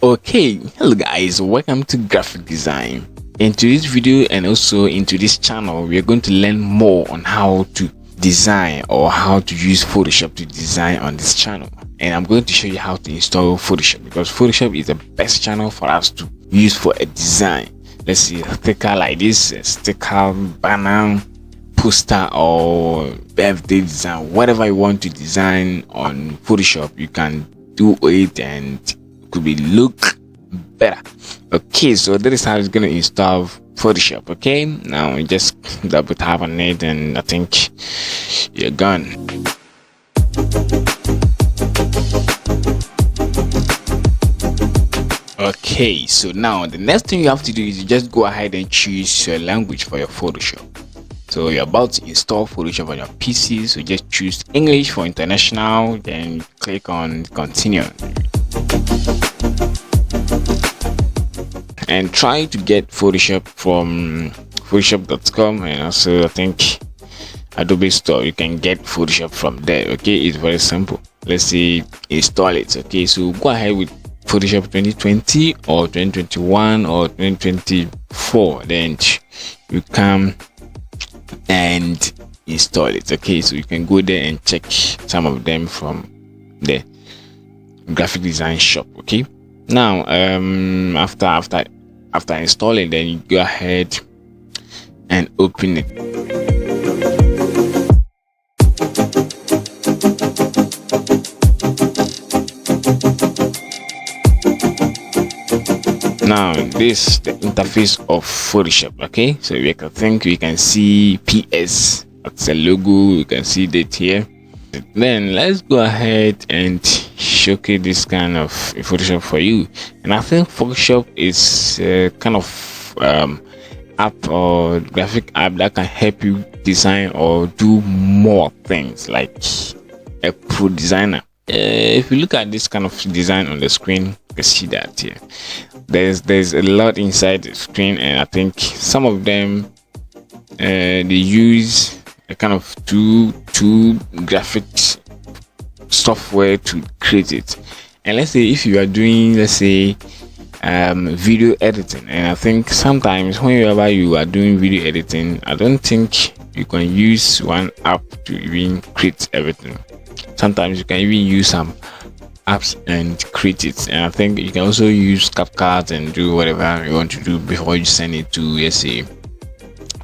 Okay, hello guys, welcome to graphic design. Into this video and also into this channel, we are going to learn more on how to design or how to use Photoshop to design on this channel. And I'm going to show you how to install Photoshop, because Photoshop is the best channel for us to use for a design. Let's see, a sticker like this, a sticker, banner, poster, or birthday design, whatever you want to design on Photoshop, you can do it and it could be look better. Okay, so that is how it's going to install Photoshop. Okay, now you just double tap on it and I think you're gone. Okay, so now the next thing you have to do is you just go ahead and choose your language for your Photoshop. So you're about to install Photoshop on your PC, so just choose English for international, then click on continue and try to get Photoshop from photoshop.com, and also I think Adobe Store, you can get Photoshop from there. Okay, it's very simple. Let's see, install it. Okay, so go ahead with Photoshop 2020 or 2021 or 2024, then you come and install it. Okay, so you can go there and check some of them from the graphic design shop. Okay, now after installing, then you go ahead and open it. Now this is the interface of Photoshop. Okay, so we can see PS, that's a logo, you can see that here. Then let's go ahead and showcase this kind of Photoshop for you. And I think Photoshop is a kind of app or graphic app that can help you design or do more things like a pro designer. If you look at this kind of design on the screen, you can see that here there's a lot inside the screen, and I think some of them they use a kind of two graphics software to create it. And let's say if you are doing, let's say video editing, and I think sometimes whenever you are doing video editing, I don't think you can use one app to even create everything. Sometimes you can even use some apps and create it, and I think you can also use CapCut and do whatever you want to do before you send it to, let's say,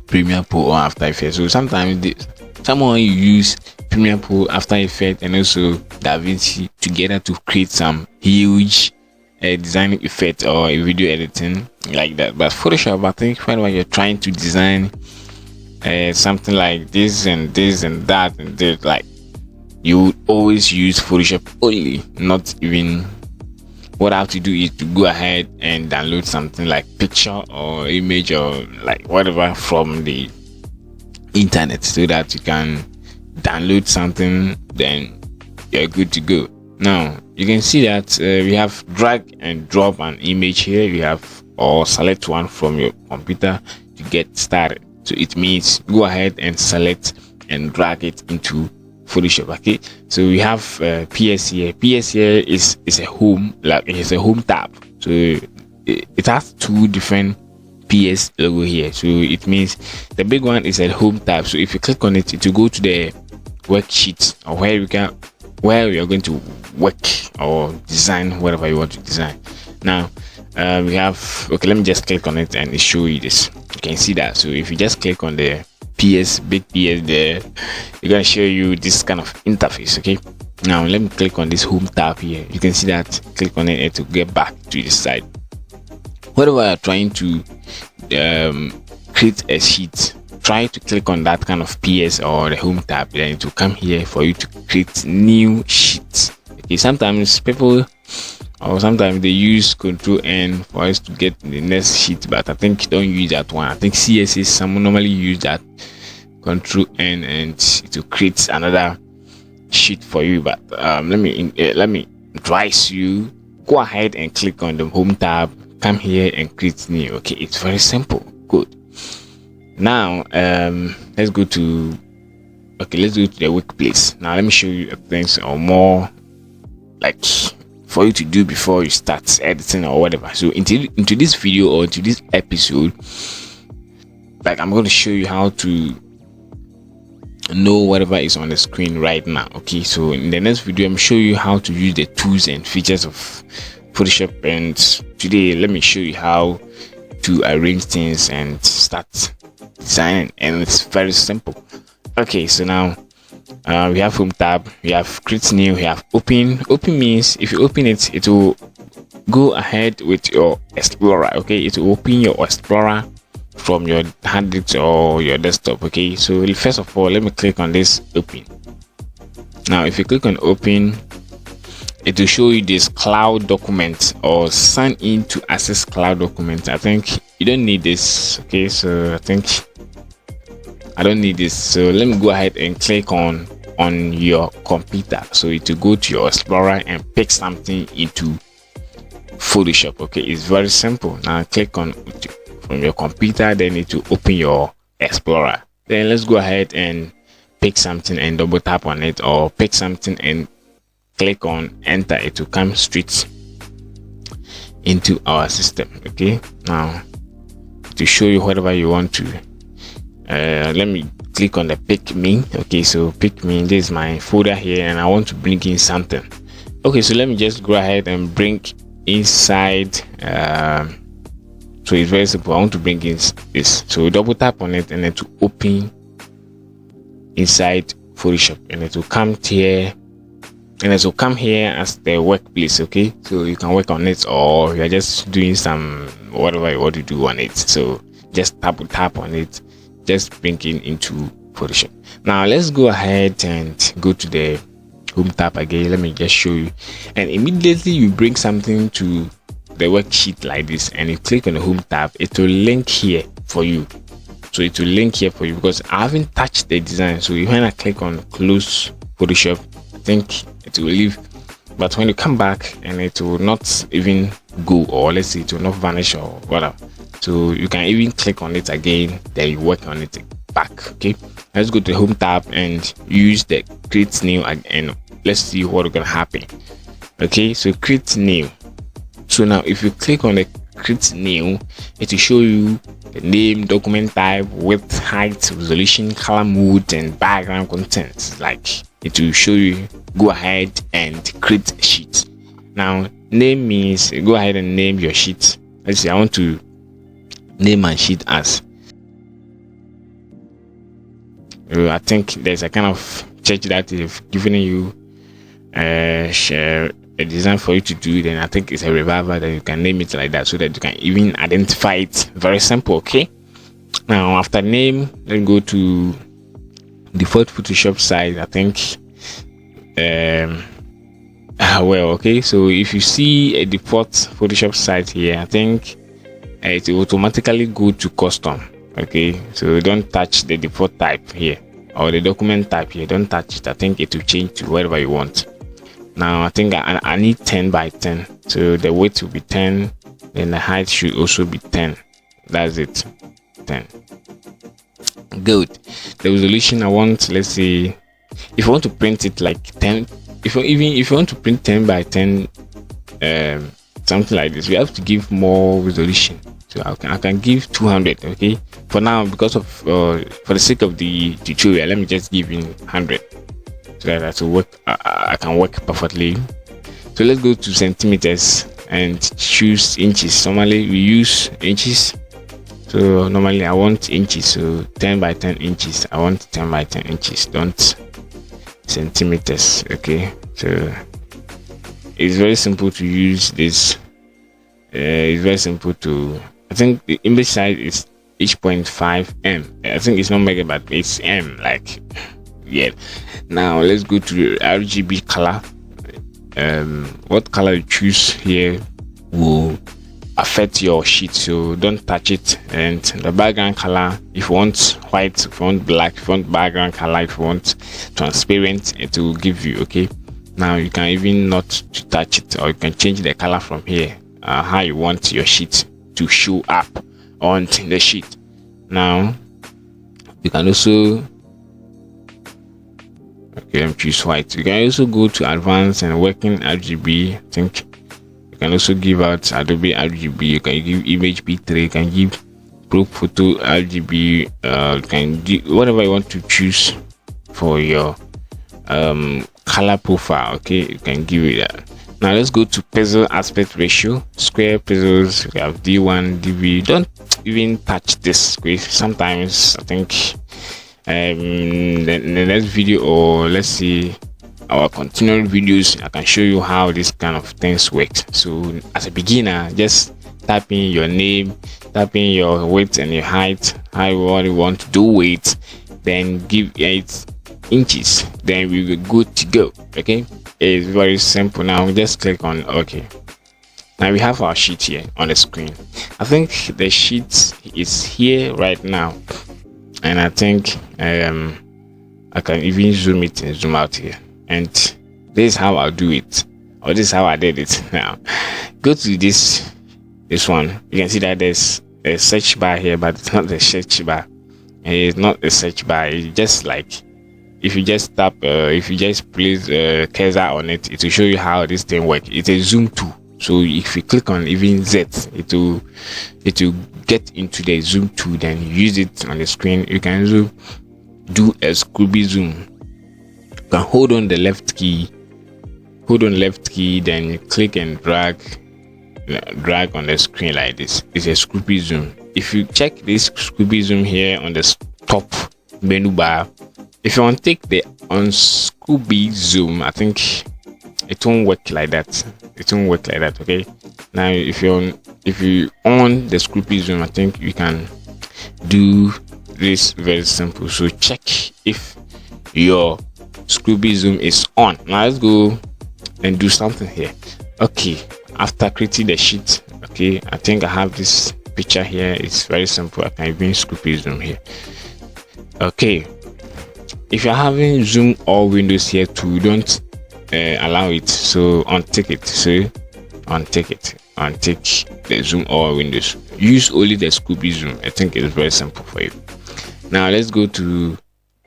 Premiere Pro or After Effects. So sometimes someone use Premiere Pro, After Effects, and also DaVinci together to create some huge design effect or video editing like that. But Photoshop, I think whenever you're trying to design something like this and this and that and this, like, you would always use Photoshop only. Not even, what I have to do is to go ahead and download something like picture or image or like whatever from the internet, so that you can download something, then you're good to go. Now you can see that we have drag and drop an image here. We have, or select one from your computer to get started. So it means go ahead and select and drag it into Photoshop. Okay, so we have PS here. PS here is a home, like it's a home tab. So it has two different PS logo here. So it means the big one is a home tab. So if you click on it, it will go to the worksheet, or where we are going to work or design whatever you want to design. Now we have, okay, let me just click on it and show you this. You can see that. So if you just click on the PS, big PS there, you're gonna show you this kind of interface. Okay, now let me click on this home tab here. You can see that, click on it to get back to the side. Whenever you're trying to create a sheet, try to click on that kind of PS or the home tab, then it will come here for you to create new sheets. Okay, sometimes people, or sometimes they use Control N for us to get the next sheet, but I think don't use that one. I think CSS, someone normally use that Control N and it will create another sheet for you. But let me advise you, go ahead and click on the home tab, come here and create new. Okay, it's very simple. Good. Now let's go to the workplace. Now let me show you things or more like for you to do before you start editing or whatever. So into this video or into this episode, like, I'm going to show you how to know whatever is on the screen right now. Okay, so in the next video I'm show you how to use the tools and features of Photoshop, and today let me show you how to arrange things and start designing, and it's very simple. Okay, so now we have home tab, we have create new, we have open. Open means if you open it, it will go ahead with your Explorer. Okay, it will open your Explorer from your hard disk or your desktop. Okay, so first of all, let me click on this open. Now if you click on open, it will show you this cloud document or sign in to access cloud document. I think you don't need this. Okay, so I think I don't need this, so let me go ahead and click on your computer, so it will go to your Explorer and pick something into Photoshop. Okay, it's very simple. Now click on from your computer, then it will open your Explorer. Then let's go ahead and pick something and double tap on it, or pick something and click on enter. It will come straight into our system. Okay, now to show you whatever you want to, let me click on the pick me. Okay, so pick me, this is my folder here, and I want to bring in something. Okay, so let me just go ahead and bring inside, so it's very simple. I want to bring in this, so double tap on it and then to open inside Photoshop, and it will come here, and it will come here as the workplace. Okay, so you can work on it, or you're just doing some whatever you want to do on it, so just tap on it, just bring it into Photoshop. Now let's go ahead and go to the home tab again. Let me just show you, and immediately you bring something to the worksheet like this, and you click on the home tab, it will link here for you. So it will link here for you because I haven't touched the design. So when I click on close Photoshop, I think it will leave, but when you come back, and it will not even go, or let's say it will not vanish or whatever. So you can even click on it again, then you work on it back. Okay, let's go to the home tab and use the create new, and let's see what's gonna happen. Okay, so create new. So now if you click on the create new, it will show you the name, document type, width, height, resolution, color mode, and background content. Like, it will show you go ahead and create a sheet. Now name means go ahead and name your sheet. Let's say I want to name my sheet as, I think there's a kind of church that is giving you a design for you to do, then I think it's a revival, that you can name it like that, so that you can even identify it. Very simple. Okay, now after name, let's go to default Photoshop size. I think well, okay, so if you see a default Photoshop size here, I think it will automatically go to custom. Okay, so don't touch the default type here, or the document type here, don't touch it. I think it will change to whatever you want. Now I think I need 10 by 10, so the width will be 10, and the height should also be 10. That's it, 10. Good. The resolution I want, let's see, if you want to print it like 10, if you want to print 10 by 10, something like this, we have to give more resolution. So I can give 200. Okay, for now, because of for the sake of the tutorial, let me just give in 100, so that will work. I can work perfectly. So let's go to centimeters and choose inches. Normally we use inches, so normally I want inches, so 10 by 10 inches. I want 10 by 10 inches, don't centimeters. Okay, so it's very simple to use this. It's very simple to, I think the image size is 8.5 m. I think it's not megabyte, it's m, like, yeah. Now let's go to RGB color. What color you choose here will affect your sheet, so don't touch it. And the background color, if you want white, if you want black, if you want background color, if you want transparent, it will give you. Okay, now you can even not to touch it, or you can change the color from here, how you want your sheet to show up on the sheet. Now you can also, Okay, let me choose white. You can also go to advanced and working RGB. I think you can also give out Adobe RGB. You can give image P3. You can give Pro Photo RGB. You can do whatever you want to choose for your color profile. Okay, you can give it that. Now let's go to pixel aspect ratio. Square pixels, we have D1, DV. Don't even touch this. Sometimes I think the next video, or let's see our continual videos, I can show you how this kind of things work. So as a beginner, just type in your name, type in your width and your height, what you want to do with, then give it inches, then we will good to go. Okay, it's very simple. Now just click on OK. Now we have our sheet here on the screen. I think the sheet is here right now, and I think I can even zoom it and zoom out here, and this is how I'll do it, or this is how I did it. Now go to this one. You can see that there's a search bar here, but it's not the search bar. It's not a search bar. It's just like if you just tap, if you just place a cursor on it, it will show you how this thing works. It's a zoom tool. So if you click on even Z, it will get into the zoom tool, then use it on the screen. You can also do a Scooby zoom. You can hold on the left key, then click and drag on the screen like this. It's a Scooby zoom. If you check this Scooby zoom here on the top menu bar, if you want to take the Scooby zoom, I think it won't work like that. It won't work like that. Okay, now if you on the Scooby zoom, I think you can do this very simple. So check if your Scooby zoom is on. Now let's go and do something here. Okay, after creating the sheet, okay, I think I have this picture here. It's very simple. I can even Scooby zoom here. Okay, if you're having zoom all windows here too, don't allow it. So untick it. So untick the zoom all windows. Use only the Scooby zoom. I think it's very simple for you. Now let's go to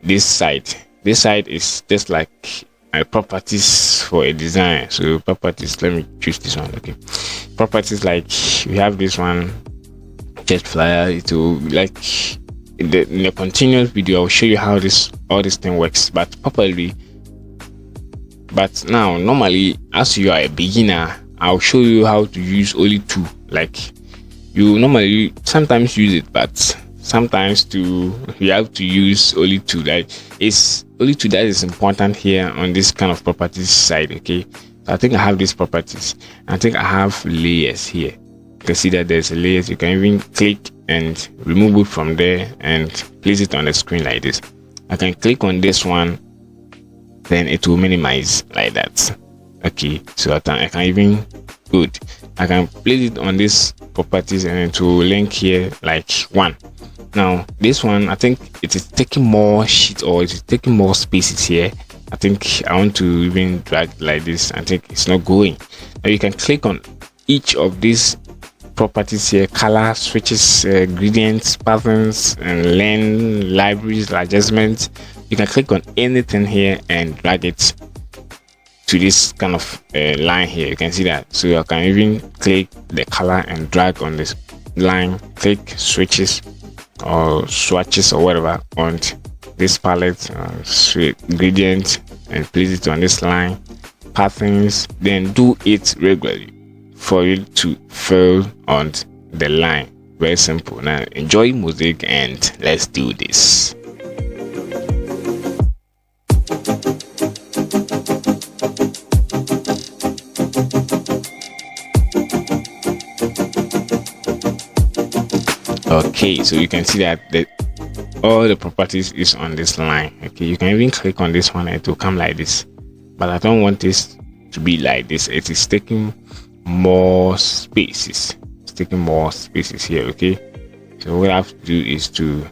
this side. This side is just like my properties for a design. So properties, let me choose this one. Okay, properties, like we have this one, jet flyer. It will like in the continuous video I'll show you how all this thing works, but properly. But now normally, as you are a beginner, I'll show you how to use only two. Like you normally sometimes use it, but sometimes you have to use only two. Like it's only two that is important here on this kind of properties side. Okay, so I think I have these properties. I think I have layers here. You can see that there's a layers. You can even click and remove it from there and place it on the screen like this. I can click on this one, then it will minimize like that. Okay, so I can even good. I can place it on this properties and it will link here like one. Now this one, I think it is taking more sheet, or it is taking more spaces here. I think I want to even drag like this. I think it's not going. Now you can click on each of these properties here: color, switches, gradients, patterns, and length, libraries, adjustments. You can click on anything here and drag it to this kind of line here. You can see that. So I can even click the color and drag on this line, click switches or swatches or whatever on this palette, gradient, and place it on this line, patterns. Then do it regularly for you to fill on the line. Very simple. Now enjoy music and let's do this. Okay, so you can see that all the properties is on this line. Okay, you can even click on this one and it will come like this, but I don't want this to be like this. It is taking more spaces. It's taking more spaces here. Okay, so what I have to do is to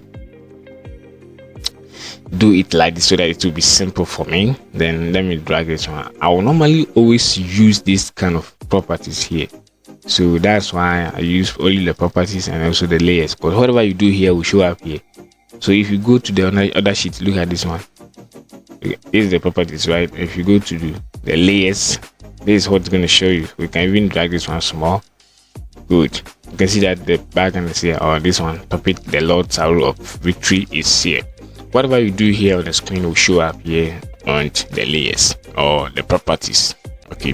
do it like this so that it will be simple for me. Then let me drag this one. I will normally always use this kind of properties here, so that's why I use only the properties and also the layers, because whatever you do here will show up here. So if you go to the other sheet, look at this one. this is the properties, right? If you go to the layers, this is what's going to show you. We can even drag this one small. Good. You can see that the background is here, or this one topic, the Lord's arrow of victory is here. Whatever you do here on the screen will show up here on the layers or the properties. Okay.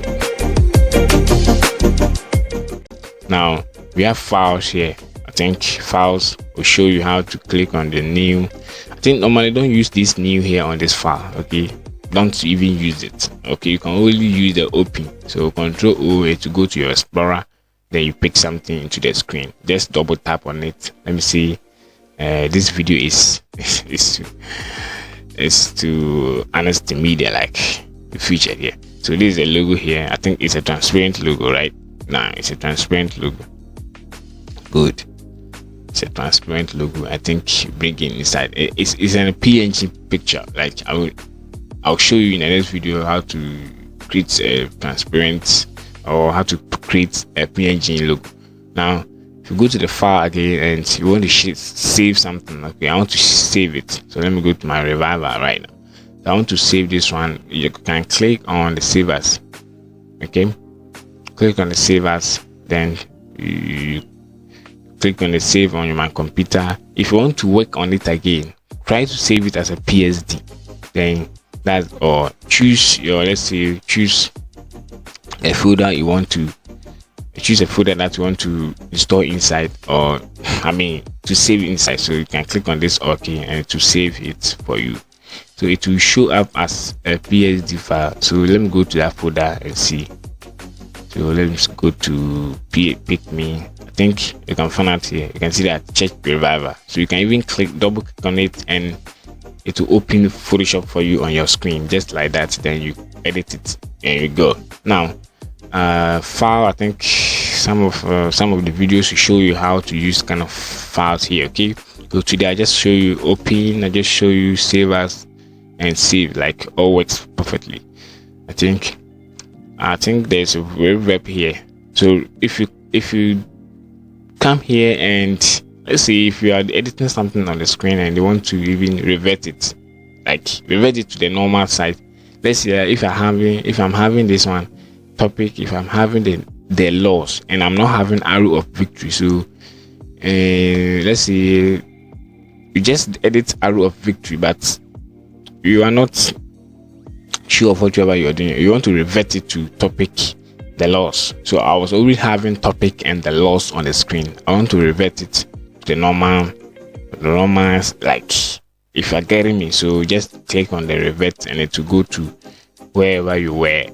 Now we have files here. I think files will show you how to click on the new. I think normally don't use this new here on this file. Okay, don't even use it. Okay, you can only use the open. So Control O to go to your Explorer, then you pick something into the screen. Just double tap on it. Let me see. This video is to honest media, like the feature here. So this is a logo here. I think it's a transparent logo, right? Nah, it's a transparent logo. Good. It's a transparent logo. I think bring it inside. It's a PNG picture. Like I'll show you in the next video how to create a transparent, or how to create a PNG logo. Now if you go to the file again and you want to save something, okay, I want to save it. So let me go to my Reviver right now. So I want to save this one. You can click on the save as. Okay, click on the save as, then you click on the save on my computer. If you want to work on it again, try to save it as a PSD. Then that, or choose your, let's say choose a folder you want to choose a folder that you want to install inside, or to save inside. So you can click on this OK and to save it for you. So it will show up as a PSD file. So let me go to that folder and see. So let me go to pick me. I think you can find out here. You can see that check Reviver. So you can even double click on it and it will open Photoshop for you on your screen, just like that. Then you edit it and you go. Now file, I think some of the videos will show you how to use kind of files here. Okay, so today I just show you open, I just show you save as and save, like all works perfectly. I think there's a reverb here. So if you come here and let's say if you are editing something on the screen and you want to even revert it, like revert it to the normal side. Let's say if I'm having this one topic, if I'm having the loss and I'm not having arrow of victory, so let's say you just edit arrow of victory, but you are not sure of whatever you're doing, you want to revert it to topic the loss. So I was already having topic and the loss on the screen. I want to revert it to the normal, like if you're getting me. So just click on the revert and it will go to wherever you were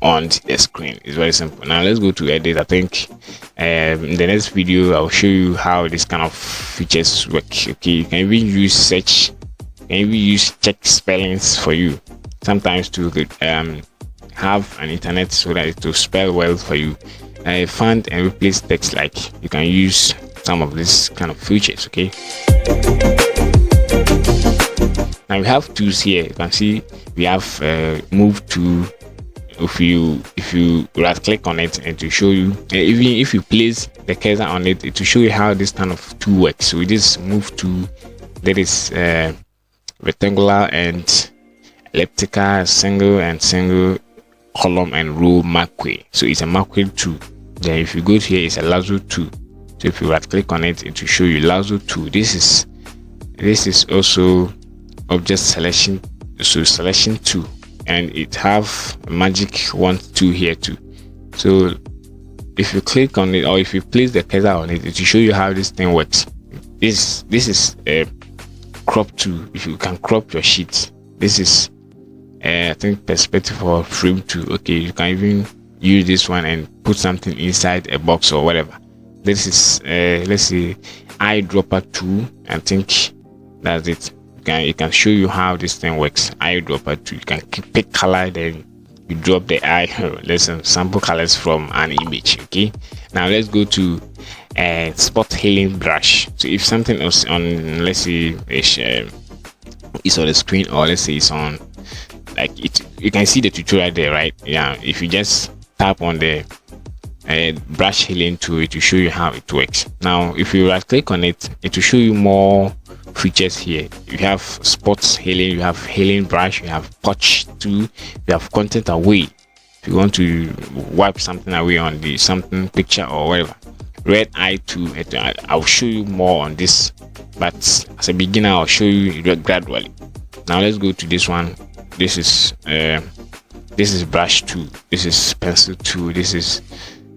on the screen. It's very simple. Now let's go to edit. I think in the next video I'll show you how this kind of features work. Okay, you can even use search, you can even use check spellings for you sometimes to have an internet so that it will spell well for you. Find and replace text, like you can use some of this kind of features. Okay, now we have tools here. You can see we have move to. If you right click on it, and to show you, even if you place the cursor on it, it will show you how this kind of tool works. So we just move to, that is rectangular and elliptical, single column and row marquee. So it's a marquee tool. Then if you go to here, it's a lasso tool. So if you right click on it, it will show you lasso tool. This is also object selection, so selection tool, and it have magic wand tool here too. So if you click on it, or if you place the cursor on it, it will show you how this thing works. This is a crop tool. If you can crop your sheet, this is I think perspective or frame tool. Okay, you can even use this one and put something inside a box or whatever. This is let's say eyedropper tool. I think that's it. It can show you how this thing works. Eyedropper tool. You can pick color, then you drop the eye. Let's sample colors from an image. Okay, now let's go to spot healing brush. So if something else on, let's say it's on the screen, or let's say it's on, like it, you can see the tutorial there, right? Yeah, if you just tap on the brush healing tool. It will show you how it works. Now if you right click on it, it will show you more features here. You have spots healing, you have healing brush, you have touch tool, you have content away. If you want to wipe something away on the something picture or whatever. Red eye tool, I'll show you more on this, but as a beginner I'll show you gradually. Now let's go to this one. This is brush tool, this is pencil tool, this is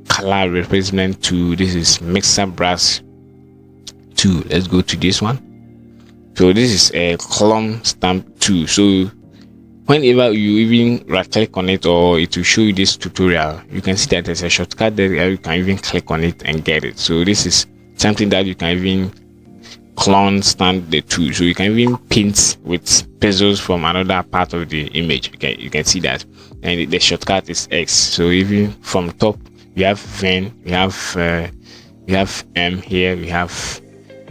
color replacement tool, this is mixer brush tool. Let's go to this one. So this is a column stamp tool. So whenever you even right click on it, or it will show you this tutorial, you can see that there's a shortcut there. You can even click on it and get it. So this is something that you can even clone stamp the tool. So you can even paint with pixels from another part of the image. You can see that, and the shortcut is X. So even from top, we have Ven, we have M here, we have.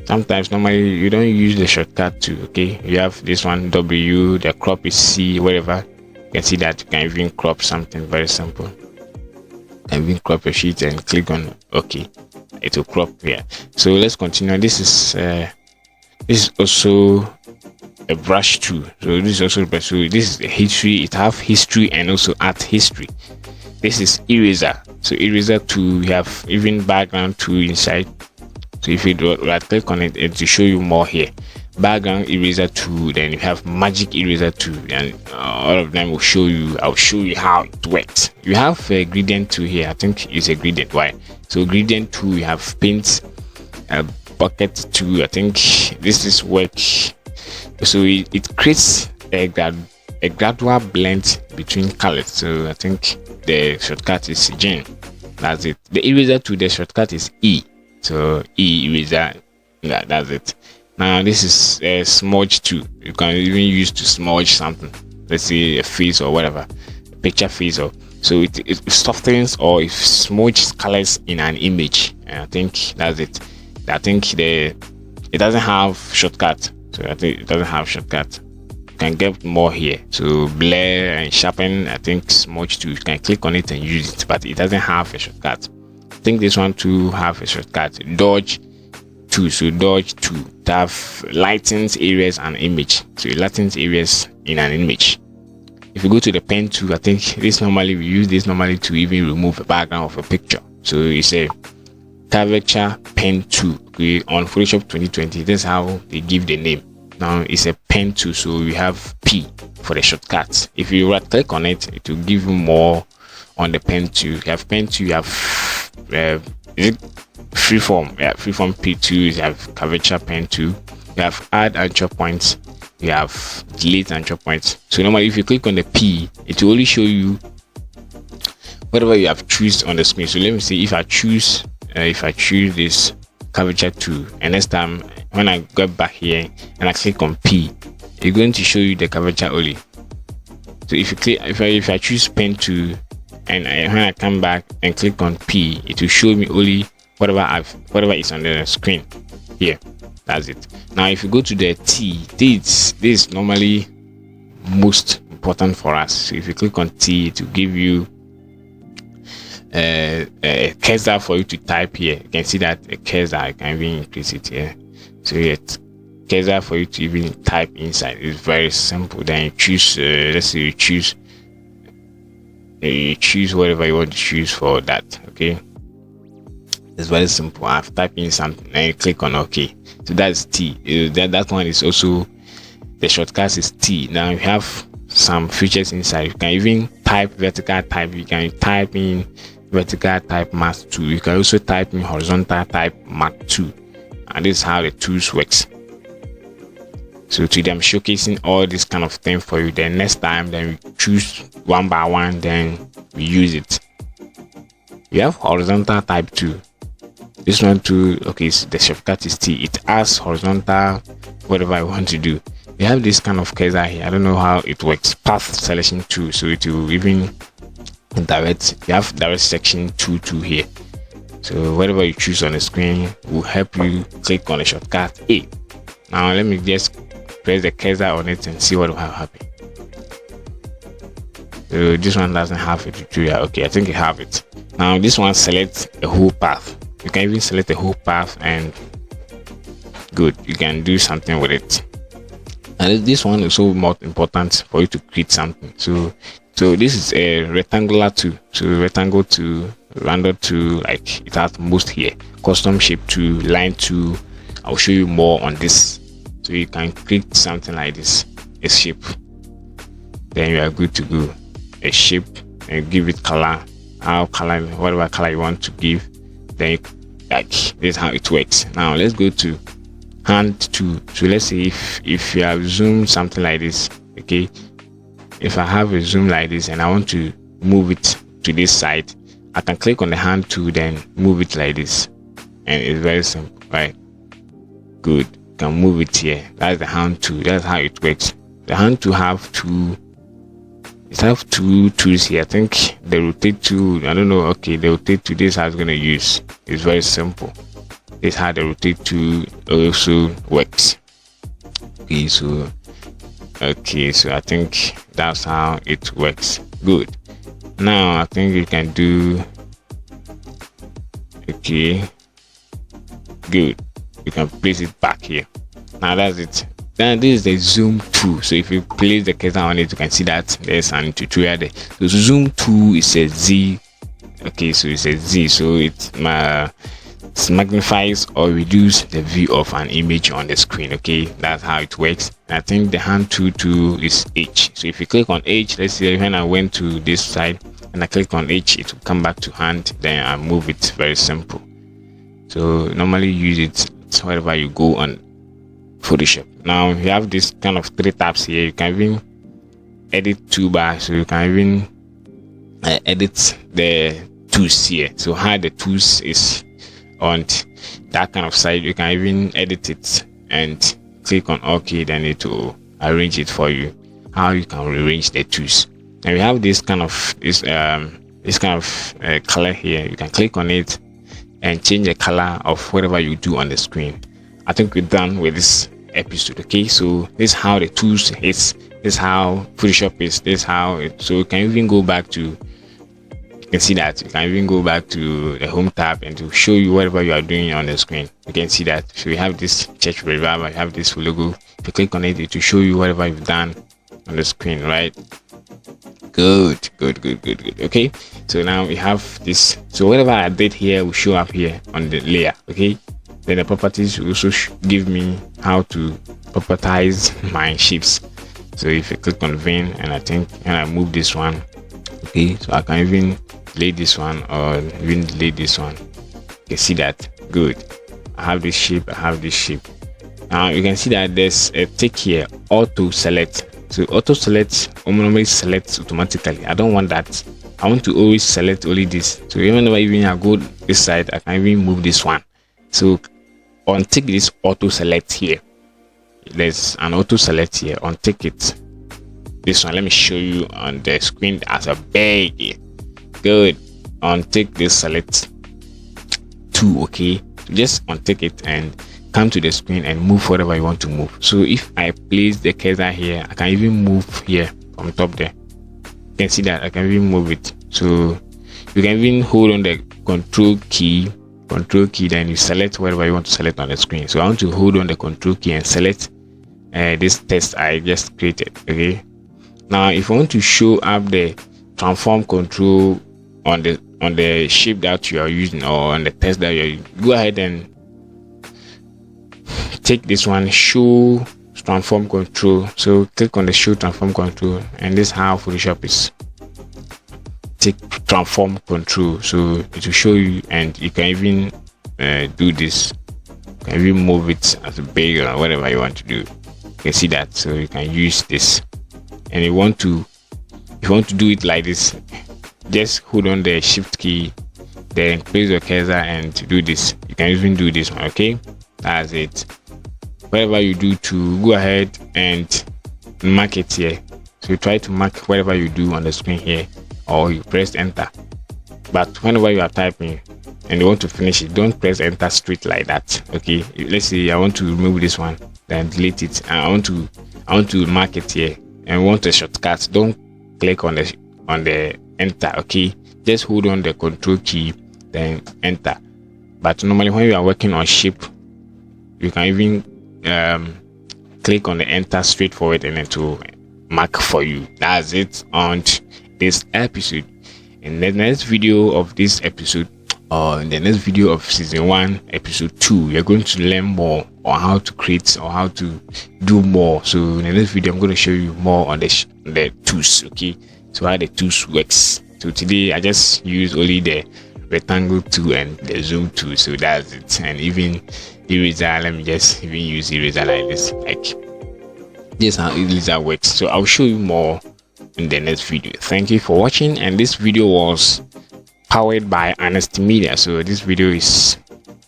Sometimes normally you don't use the shortcut to, okay, you have this one W, the crop is C, whatever. You can see that you can even crop something very simple. You can even crop your sheet and click on OK, it will crop here. So let's continue. This is also a brush tool. So this is also a brush tool. This is the history. It have history and also art history. This is eraser. So eraser tool, we have even background tool inside. So if you right click on it, it will show you more here. Background eraser tool, then you have magic eraser tool, and all of them will show you. I'll show you how it works. You have a gradient tool here. I think it's a gradient. Why? So gradient tool, you have paint, bucket tool. I think this is work. So it creates a gradual blend between colors. So I think the shortcut is Gen. That's it. The eraser tool, the shortcut is E. So E eraser, that's it. Now this is a smudge tool. You can even use to smudge something. Let's say a face or whatever, a picture face, or so it softens or it smudges colors in an image. And I think that's it. I think it doesn't have shortcut. So I think it doesn't have shortcut. You can get more here. So blur and sharpen. I think smudge tool. You can click on it and use it, but it doesn't have a shortcut. I think this one to have a shortcut. Dodge tool. So dodge tool to have lightens areas and image. So it lightens areas in an image. If you go to the pen tool, I think this normally we use this normally to even remove a background of a picture. So it's a curvature pen tool. Okay, on Photoshop 2020, that's how they give the name. Now it's a pen tool, so we have P for the shortcuts. If you right click on it, it will give you more on the pen tool. You have pen tool, you have is it freeform? Yeah, freeform P2. You have curvature pen tool. You have add anchor points. You have delete anchor points. So normally, if you click on the P, it will only show you whatever you have choose on the screen. So let me see if I choose this curvature tool, and next time when I go back here and I click on P, it's going to show you the curvature only. So if you click, if I choose pen tool, and when I come back and click on P, it will show me only whatever is on the screen here. That's it. Now if you go to the T, this is normally most important for us. So if you click on T, it will give you a cursor for you to type here. You can see that a cursor, I can even increase it here. So it's cursor for you to even type inside. It's very simple. Then you choose let's say you choose whatever you want to choose for that. Okay, it's very simple. I've typed in something and you click on OK. So that's T. That one is also the shortcut is T. Now you have some features inside. You can even type vertical type. You can type in vertical type math 2. You can also type in horizontal type math 2, and this is how the tools works. So today I'm showcasing all this kind of thing for you. Then next time, then we choose one by one, then we use it. We have horizontal type 2. This one too, okay, so the shortcut is T. It asks horizontal whatever I want to do. We have this kind of cursor here. I don't know how it works. Path selection 2. So it will even direct. You have direct section 2 here. So whatever you choose on the screen will help you click on the shortcut A. Now let me just press the cursor on it and see what will happen. So this one doesn't have a tutorial. Okay, I think you have it. Now this one selects a whole path. You can even select a whole path, and good, you can do something with it. And this one is so more important for you to create something. So this is a rectangular tool. So rectangle to random to, like, it has most here. Custom shape to line to. I'll show you more on this. So you can create something like this, a shape. Then you are good to go. A shape, and give it color, whatever color you want to give. Then like this is how it works. Now let's go to hand to. So let's say if you have zoomed something like this, okay, if I have a zoom like this and I want to move it to this side, I can click on the hand tool, then move it like this, and it's very simple, right? Good, you can move it here. That's the hand tool. That's how it works. The hand tool have two tools here. I think the rotate tool, I don't know. Okay, the rotate tool, this is how it's gonna use. It's very simple. This is how the rotate tool also works. Okay, so I think that's how it works. Good. Now I think you can do, okay, good, you can place it back here. Now that's it. Then this is the zoom tool. So if you place the cursor on it, you can see that there's an tutorial there. So zoom tool is a Z. Okay, so it's a Z, so it magnifies or reduce the view of an image on the screen. Okay, that's how it works. And I think the hand tool is H. So if you click on H, let's say when I went to this side and I click on H, it will come back to hand, then I move it. Very simple. So normally use it wherever you go on Photoshop. Now you have this kind of 3 tabs here. You can even edit toolbar, so you can even edit the tools here. So how the tools is on that kind of side, you can even edit it and click on OK, then it will arrange it for you, how you can rearrange the tools. And we have this kind of color here. You can click on it and change the color of whatever you do on the screen. I think we're done with this episode. Okay, so this is how the tools is, this is how Photoshop is, this is how it, so you can even go back to, you can see that you can even go back to the home tab and to show you whatever you are doing on the screen. You can see that. So we have this church revival, you have this logo. If you click on it, it will show you whatever you've done on the screen, right? Good. Okay, so now we have this. So whatever I did here will show up here on the layer. Okay, then the properties will also give me how to propertize my shapes. So if you click on vein, and I think, and I move this one, okay, so I can even delete this one or even delete this one. You can see that. Good, I have this shape, I have this shape. Now you can see that there's a tick here, auto select. So auto select normally selects automatically. I don't want that. I want to always select only this. So even I go this side, I can even move this one. So untick this auto select here. There's an auto select here. Untick it. This one, let me show you on the screen as a big. Good. Untick this select 2. Okay, so just untick it and come to the screen and move whatever you want to move. So if I place the cursor here, I can even move here from top there. You can see that I can even move it. So you can even hold on the control key, then you select whatever you want to select on the screen. So I want to hold on the control key and select this text I just created. Okay, now if I want to show up the transform control on the shape that you are using or on the text that you're using, go ahead and take this one, show transform control. So click on the show transform control, and this is how Photoshop is. Take transform control, so it will show you, and you can even do this. You can even move it as a big or whatever you want to do. You can see that. So you can use this, and if you want to do it like this, just hold on the shift key, then place your cursor and do this. You can even do this one. Okay, that's it. Whatever you do, to go ahead and mark it here. So you try to mark whatever you do on the screen here, or you press enter. But whenever you are typing and you want to finish it, don't press enter straight like that. Okay, let's say I want to remove this one, then delete it, and I want to mark it here and want a shortcut. Don't click on the on the enter. Okay, just hold on the control key, then enter. But normally when you are working on shape, you can even click on the enter straight forward and then to mark for you. That's it on this episode. In the next video of this episode, or in the next video of season 1 episode 2, you're going to learn more on how to create or how to do more. So in the next video, I'm going to show you more on the tools. Okay, so how the tools works. So today I just use only the rectangle tool and the zoom tool, so that's it. And even eraser, let me just even use eraser like this. Like this how eraser works. So I'll show you more in the next video. Thank you for watching, and this video was powered by Honesty Media. So this video is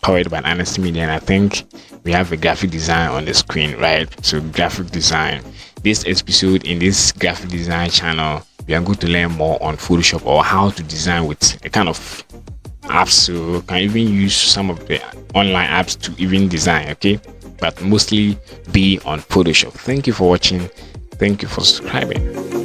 powered by Honesty Media, and I think we have a graphic design on the screen, right? So graphic design, this episode in this graphic design channel, we are going to learn more on Photoshop or how to design with a kind of apps. So you can even use some of the online apps to even design, okay, but mostly be on Photoshop. Thank you for watching. Thank you for subscribing.